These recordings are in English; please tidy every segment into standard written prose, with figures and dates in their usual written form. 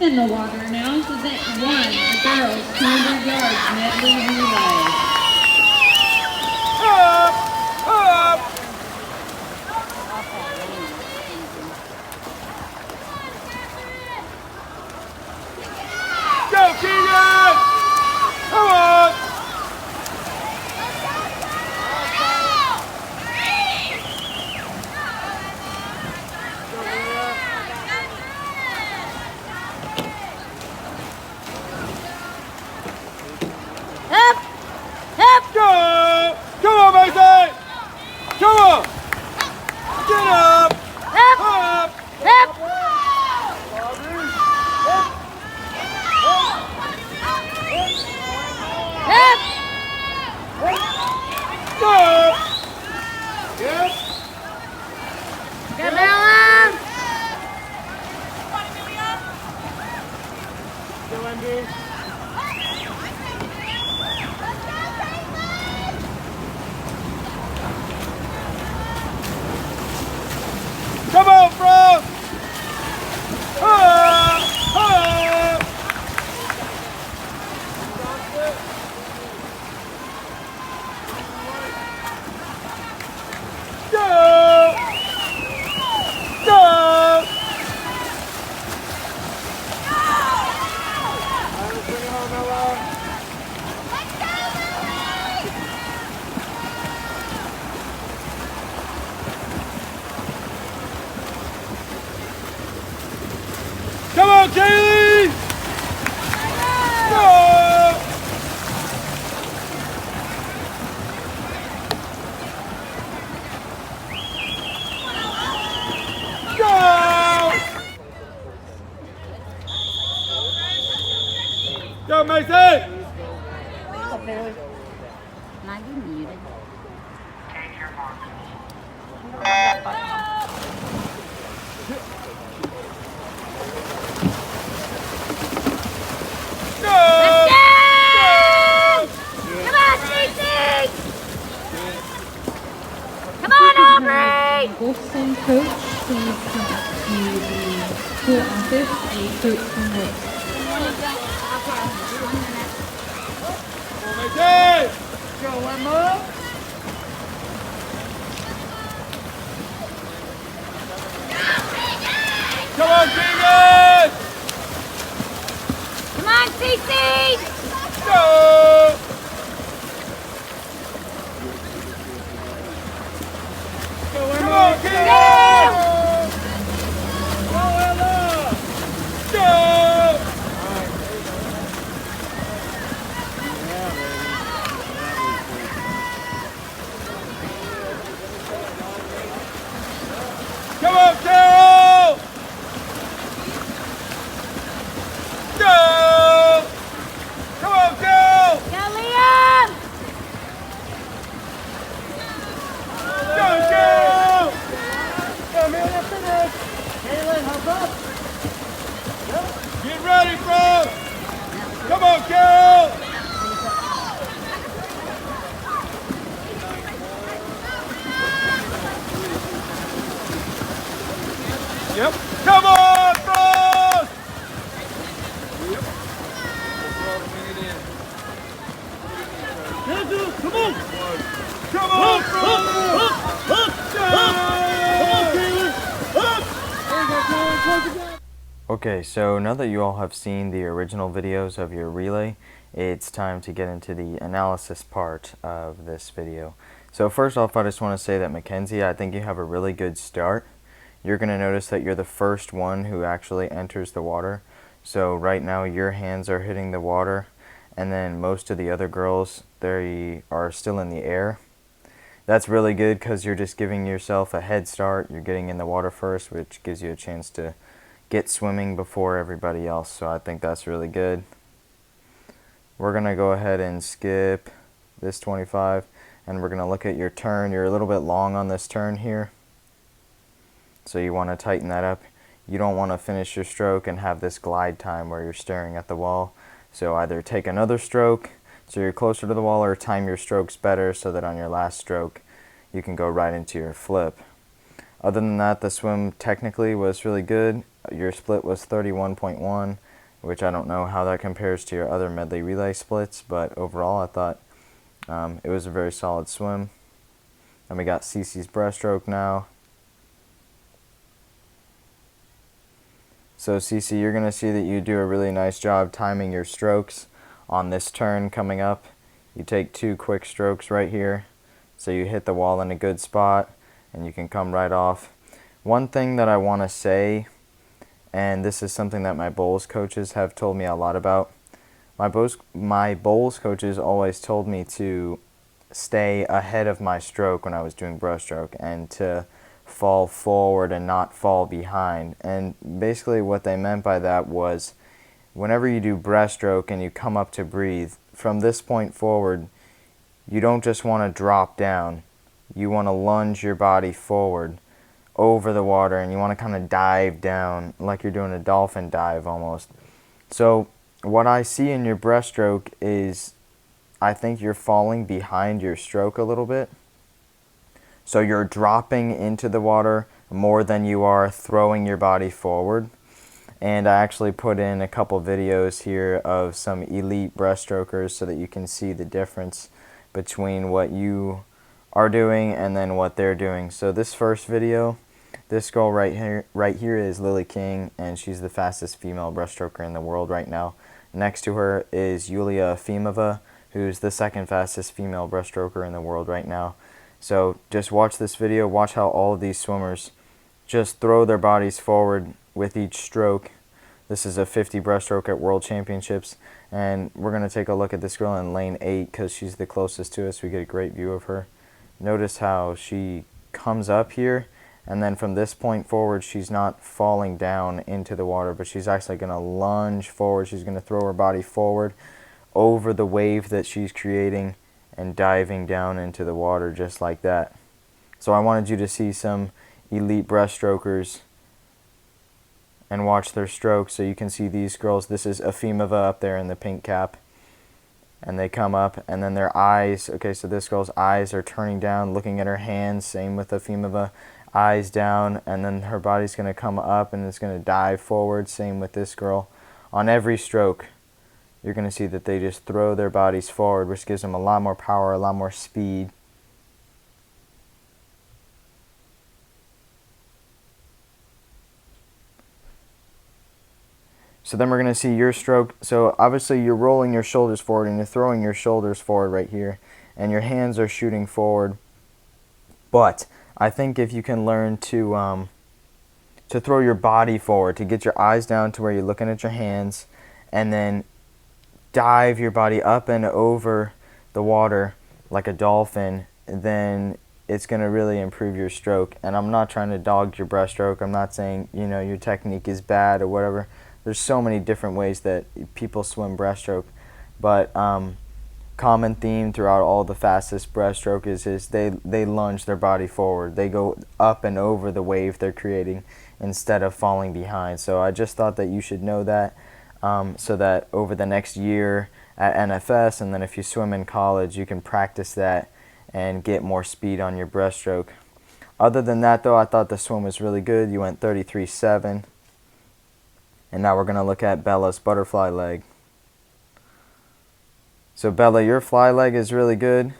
in the water announces that one, the girls, 200 yards medley relay. Up! Up! Go, Keegan! Come on! Go! Come on, Mason! Come on! Get up! Up! Up! Go! Yep! Come on! Go, Andy. Come on, bro! Ah! Ah! Go! Go! Let's bring it home, Ella. Come on, Kaylee! Go! Go! Go, Mason! Might be muted. Go! Let's Go! Come on, Cece! Come on, Aubrey! Wolfson coach, please come up to the school office, a coach from Wolfson. Come on, Mason! Go, one more. Come on, Keegan! Come on, Cece! Go! Come on, Keegan! Go, Ella! Go! Come on, Carol! Go! Come on, Carol! Go, Liam! Go, Carol! Go, Amelia, finish! Kaylin, hop up! Get ready, bro! Come on, Carol! Yep. Come on, bros! Yep. Come on! Come on, bros! Okay, so now that you all have seen the original videos of your relay, it's time to get into the analysis part of this video. So first off, I just want to say that Mackenzie, I think you have a really good start. You're going to notice that you're the first one who actually enters the water. So right now your hands are hitting the water, and then most of the other girls, they are still in the air. That's really good because you're just giving yourself a head start. You're getting in the water first, which gives you a chance to get swimming before everybody else. So I think that's really good. We're going to go ahead and skip this 25, and we're going to look at your turn. You're a little bit long on this turn here, so you want to tighten that up. You don't want to finish your stroke and have this glide time where you're staring at the wall. So either take another stroke so you're closer to the wall, or time your strokes better so that on your last stroke you can go right into your flip. Other than that, the swim technically was really good. Your split was 31.1. which I don't know how that compares to your other medley relay splits, but overall I thought it was a very solid swim. And we got Cece's breaststroke now. So Cece, you're going to see that you do a really nice job timing your strokes on this turn coming up. You take 2 quick strokes right here, so you hit the wall in a good spot and you can come right off. One thing that I want to say, and this is something that my bowls coaches have told me a lot about. My bowls coaches always told me to stay ahead of my stroke when I was doing breaststroke and to fall forward and not fall behind. And basically what they meant by that was whenever you do breaststroke and you come up to breathe, from this point forward, you don't just want to drop down. You want to lunge your body forward over the water, and you want to kind of dive down like you're doing a dolphin dive almost. So what I see in your breaststroke is I think you're falling behind your stroke a little bit. So you're dropping into the water more than you are throwing your body forward. And I actually put in a couple videos here of some elite breaststrokers so that you can see the difference between what you are doing and then what they're doing. So this first video, this girl right here is Lily King, and she's the fastest female breaststroker in the world right now. Next to her is Yulia Efimova, who's the second fastest female breaststroker in the world right now. So just watch this video, watch how all of these swimmers just throw their bodies forward with each stroke. This is a 50 breaststroke at World Championships, and we're going to take a look at this girl in lane 8 because she's the closest to us. We get a great view of her. Notice how she comes up here, and then from this point forward she's not falling down into the water, but she's actually going to lunge forward. She's going to throw her body forward over the wave that she's creating and diving down into the water just like that. So I wanted you to see some elite breaststrokers and watch their strokes. So you can see these girls. This is Efimova up there in the pink cap, and they come up, and then their eyes, okay, so this girl's eyes are turning down, looking at her hands. Same with Efimova, eyes down, and then her body's going to come up and it's going to dive forward. Same with this girl. On every stroke you're going to see that they just throw their bodies forward, which gives them a lot more power, a lot more speed. So then we're going to see your stroke. So obviously you're rolling your shoulders forward and you're throwing your shoulders forward right here, and your hands are shooting forward. But I think if you can learn to throw your body forward, to get your eyes down to where you're looking at your hands, and then dive your body up and over the water like a dolphin, then it's going to really improve your stroke. And I'm not trying to dog your breaststroke. I'm not saying, you know, your technique is bad or whatever. There's so many different ways that people swim breaststroke, but common theme throughout all the fastest breaststroke is they lunge their body forward. They go up and over the wave they're creating instead of falling behind. So I just thought that you should know that, so that over the next year at NFS, and then if you swim in college, you can practice that and get more speed on your breaststroke. Other than that though, I thought the swim was really good. You went 33.7. And now we're going to look at Bella's butterfly leg. So Bella, your fly leg is really good.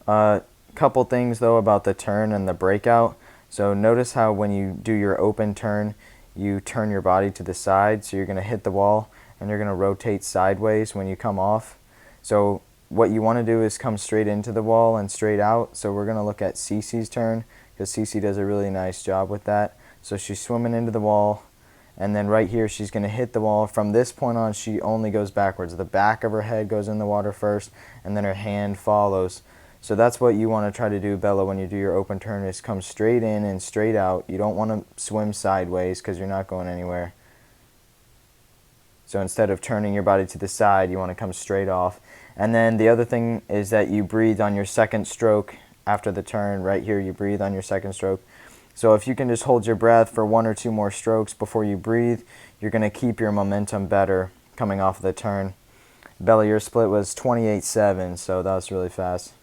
Couple things though about the turn and the breakout. So notice how when you do your open turn, you turn your body to the side. So you're going to hit the wall and you're going to rotate sideways when you come off. So what you want to do is come straight into the wall and straight out. So we're going to look at Cece's turn, because Cece does a really nice job with that. So she's swimming into the wall, and then right here she's going to hit the wall. From this point on, she only goes backwards. The back of her head goes in the water first, and then her hand follows. So that's what you want to try to do, Bella, when you do your open turn, is come straight in and straight out. You don't want to swim sideways because you're not going anywhere. So instead of turning your body to the side, you want to come straight off. And then the other thing is that you breathe on your second stroke after the turn. Right here, you breathe on your second stroke. So if you can just hold your breath for 1 or 2 more strokes before you breathe, you're going to keep your momentum better coming off of the turn. Bella, your split was 28.7, so that was really fast.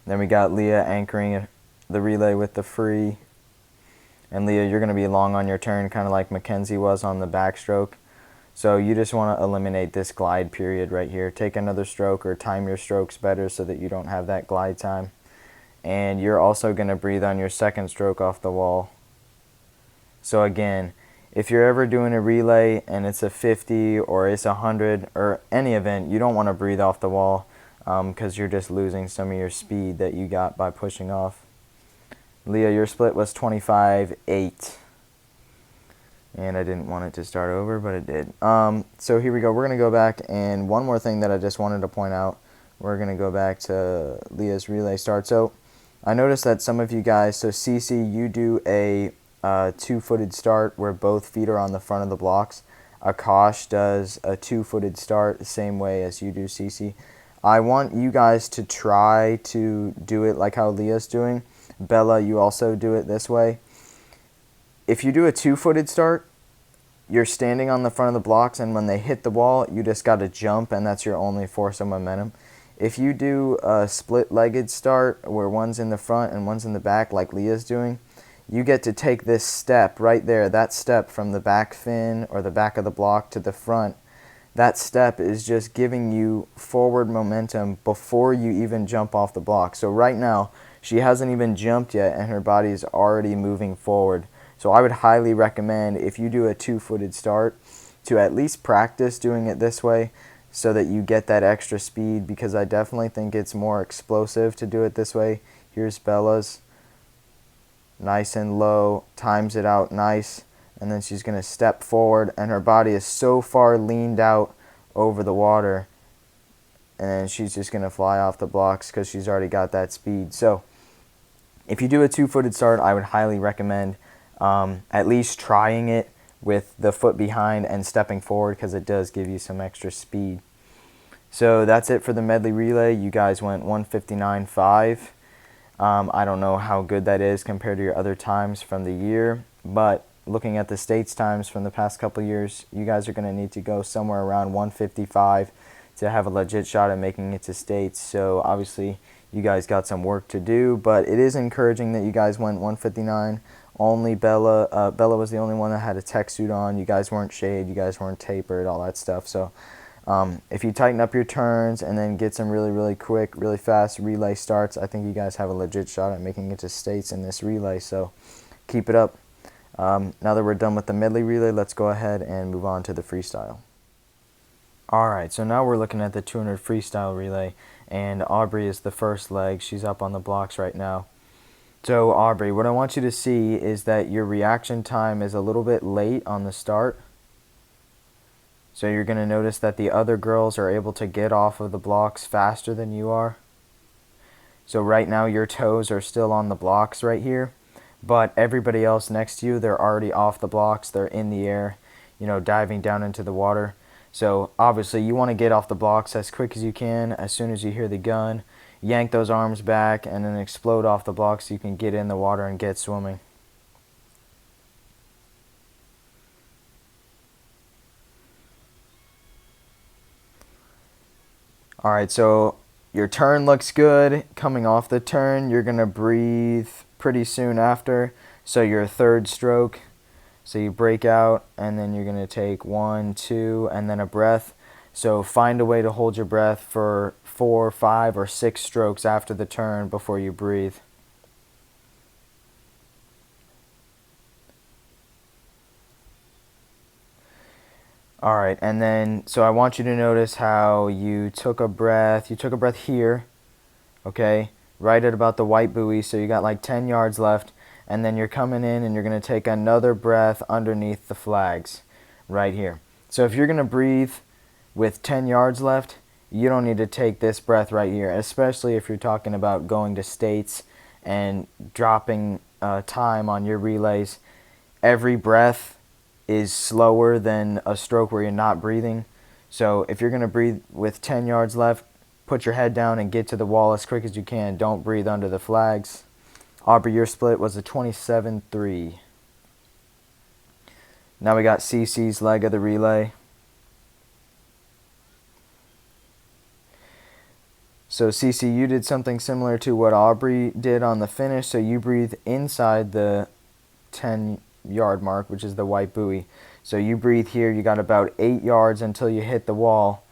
Then we got Leah anchoring the relay with the free. And Leah, you're going to be long on your turn, kind of like Mackenzie was on the backstroke. So you just want to eliminate this glide period right here. Take another stroke or time your strokes better so that you don't have that glide time. And you're also going to breathe on your second stroke off the wall. So again, if you're ever doing a relay and it's a 50 or it's 100 or any event, you don't want to breathe off the wall because you're just losing some of your speed that you got by pushing off. Leah, your split was 25.8. And I didn't want it to start over, but it did. So here we go. We're going to go back, and one more thing that I just wanted to point out. We're going to go back to Leah's relay start. So I noticed that some of you guys, so Cece, you do a two-footed start where both feet are on the front of the blocks. Akash does a two-footed start the same way as you do, Cece. I want you guys to try to do it like how Leah's doing. Bella, you also do it this way. If you do a two-footed start, you're standing on the front of the blocks, and when they hit the wall, you just got to jump, and that's your only force of momentum. If you do a split-legged start where one's in the front and one's in the back like Leah's doing, you get to take this step right there, that step from the back fin or the back of the block to the front. That step is just giving you forward momentum before you even jump off the block. So right now, she hasn't even jumped yet, and her body is already moving forward. So I would highly recommend, if you do a two-footed start, to at least practice doing it this way so that you get that extra speed, because I definitely think it's more explosive to do it this way. Here's Bella's. Nice and low, times it out nice, and then she's going to step forward, and her body is so far leaned out over the water, and then she's just going to fly off the blocks because she's already got that speed. So if you do a two-footed start, I would highly recommend at least trying it with the foot behind and stepping forward, because it does give you some extra speed. So that's it for the medley relay. You guys went 159.5. I don't know how good that is compared to your other times from the year, but looking at the states times from the past couple years, you guys are going to need to go somewhere around 155 to have a legit shot at making it to states. So obviously you guys got some work to do, but it is encouraging that you guys went 159. Only Bella was the only one that had a tech suit on. You guys weren't shade, you guys weren't tapered, all that stuff. So if you tighten up your turns and then get some really, really quick, really fast relay starts, I think you guys have a legit shot at making it to states in this relay. So keep it up. Now that we're done with the medley relay, let's go ahead and move on to the freestyle. Alright, so now we're looking at the 200 freestyle relay, and Aubrey is the first leg. She's up on the blocks right now. So Aubrey, what I want you to see is that your reaction time is a little bit late on the start. So you're going to notice that the other girls are able to get off of the blocks faster than you are. So right now your toes are still on the blocks right here, but everybody else next to you, they're already off the blocks. They're in the air, you know, diving down into the water. So obviously you want to get off the blocks as quick as you can as soon as you hear the gun. Yank those arms back and then explode off the blocks so you can get in the water and get swimming. Alright, so your turn looks good. Coming off the turn, you're going to breathe pretty soon after. So your third stroke, so you break out and then you're going to take 1, 2, and then a breath. So find a way to hold your breath for 4, 5, or 6 strokes after the turn before you breathe. Alright, and then, so I want you to notice how you took a breath here, okay, right at about the white buoy, so you got like 10 yards left, and then you're coming in and you're going to take another breath underneath the flags, right here. So if you're going to breathe with 10 yards left, you don't need to take this breath right here, especially if you're talking about going to states and dropping time on your relays. Every breath is slower than a stroke where you're not breathing. So if you're going to breathe with 10 yards left, put your head down and get to the wall as quick as you can. Don't breathe under the flags. Aubrey, your split was a 27-3. Now we got CC's leg of the relay. So CC, you did something similar to what Aubrey did on the finish. So you breathe inside the 10-yard mark, which is the white buoy. So you breathe here, you got about 8 yards until you hit the wall.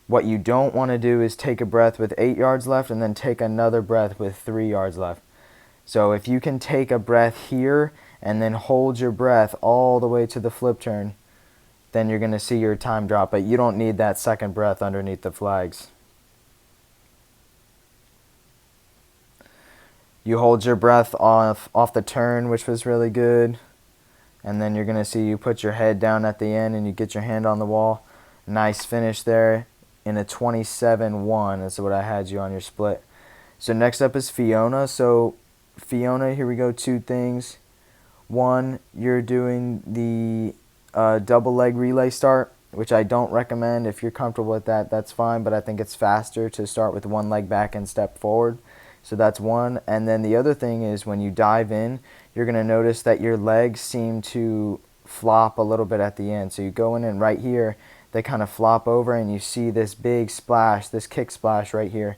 What you don't want to do is take a breath with 8 yards left and then take another breath with 3 yards left. So if you can take a breath here and then hold your breath all the way to the flip turn, then you're going to see your time drop, but you don't need that second breath underneath the flags. You hold your breath off the turn, which was really good. And then you're going to see you put your head down at the end and you get your hand on the wall. Nice finish there in a 27-1. That's what I had you on your split. So next up is Fiona. So Fiona, here we go, 2 things. 1, you're doing the double leg relay start, which I don't recommend. If you're comfortable with that, that's fine, but I think it's faster to start with 1 leg back and step forward. So that's 1. And then the other thing is when you dive in, you're going to notice that your legs seem to flop a little bit at the end. So you go in and right here, they kind of flop over and you see this big splash, this kick splash right here.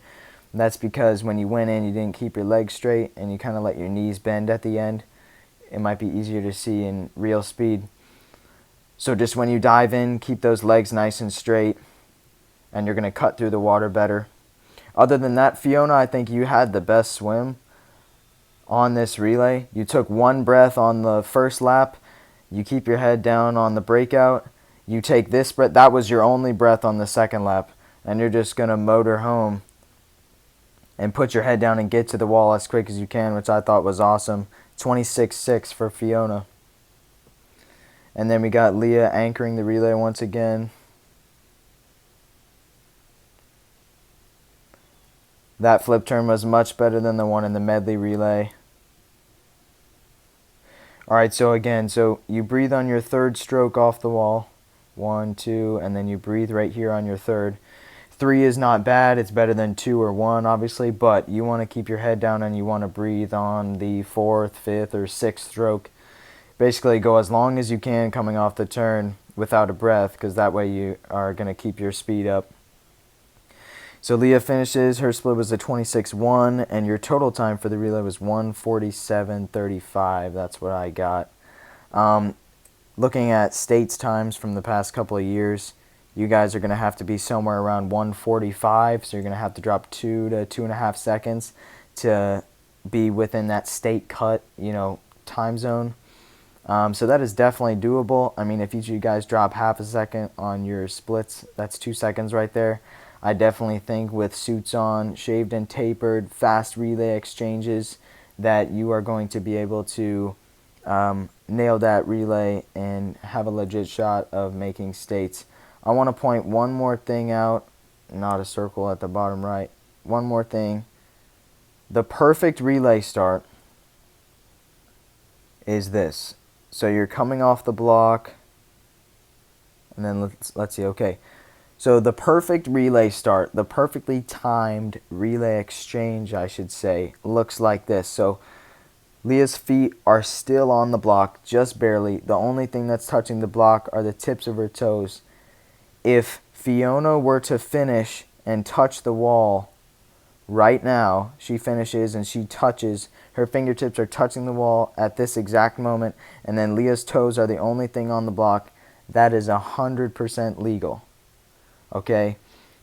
And that's because when you went in, you didn't keep your legs straight and you kind of let your knees bend at the end. It might be easier to see in real speed. So just when you dive in, keep those legs nice and straight and you're going to cut through the water better. Other than that, Fiona, I think you had the best swim on this relay. You took 1 breath on the first lap. You keep your head down on the breakout. You take this breath. That was your only breath on the second lap. And you're just going to motor home and put your head down and get to the wall as quick as you can, which I thought was awesome. 26-6 for Fiona. And then we got Leah anchoring the relay once again. That flip turn was much better than the one in the medley relay. Alright, so again, so you breathe on your third stroke off the wall. 1, 2, and then you breathe right here on your third. 3 is not bad. It's better than 2 or 1, obviously, but you want to keep your head down and you want to breathe on the 4th, 5th, or 6th stroke. Basically, go as long as you can coming off the turn without a breath, because that way you are going to keep your speed up. So Leah finishes, her split was a 26-1, and your total time for the relay was 1:47.35. That's what I got. Looking at states times from the past couple of years, you guys are going to have to be somewhere around 1:45, so you're going to have to drop 2 to 2.5 seconds to be within that state cut, time zone. So that is definitely doable. I mean, if each of you guys drop half a second on your splits, that's 2 seconds right there. I definitely think with suits on, shaved and tapered, fast relay exchanges, that you are going to be able to nail that relay and have a legit shot of making states. I want to point one more thing out, not a circle at the bottom right. One more thing. The perfect relay start is this. So you're coming off the block, and then let's see, okay. So the perfect relay start, the perfectly timed relay exchange, I should say, looks like this. So Leah's feet are still on the block, just barely. The only thing that's touching the block are the tips of her toes. If Fiona were to finish and touch the wall right now, she finishes and she touches, her fingertips are touching the wall at this exact moment, and then Leah's toes are the only thing on the block, that is 100% legal. Okay,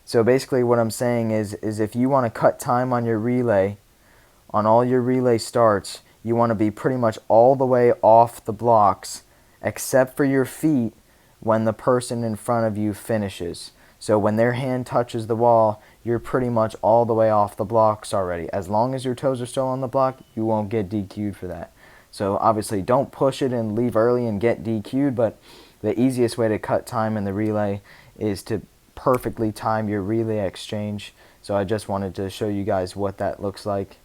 so basically what I'm saying is if you want to cut time on your relay, on all your relay starts, you want to be pretty much all the way off the blocks, except for your feet when the person in front of you finishes. So when their hand touches the wall, you're pretty much all the way off the blocks already. As long as your toes are still on the block, you won't get DQ'd for that. So obviously don't push it and leave early and get DQ'd, but the easiest way to cut time in the relay is to perfectly time your relay exchange. So I just wanted to show you guys what that looks like.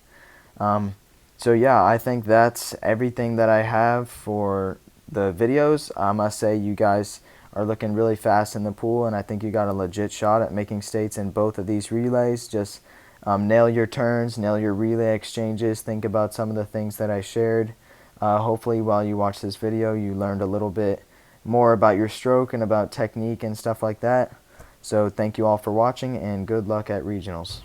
So yeah, I think that's everything that I have for the videos. I must say you guys are looking really fast in the pool, and I think you got a legit shot at making states in both of these relays. Just nail your turns, nail your relay exchanges, think about some of the things that I shared. Hopefully while you watch this video you learned a little bit more about your stroke and about technique and stuff like that. So thank you all for watching, and good luck at regionals.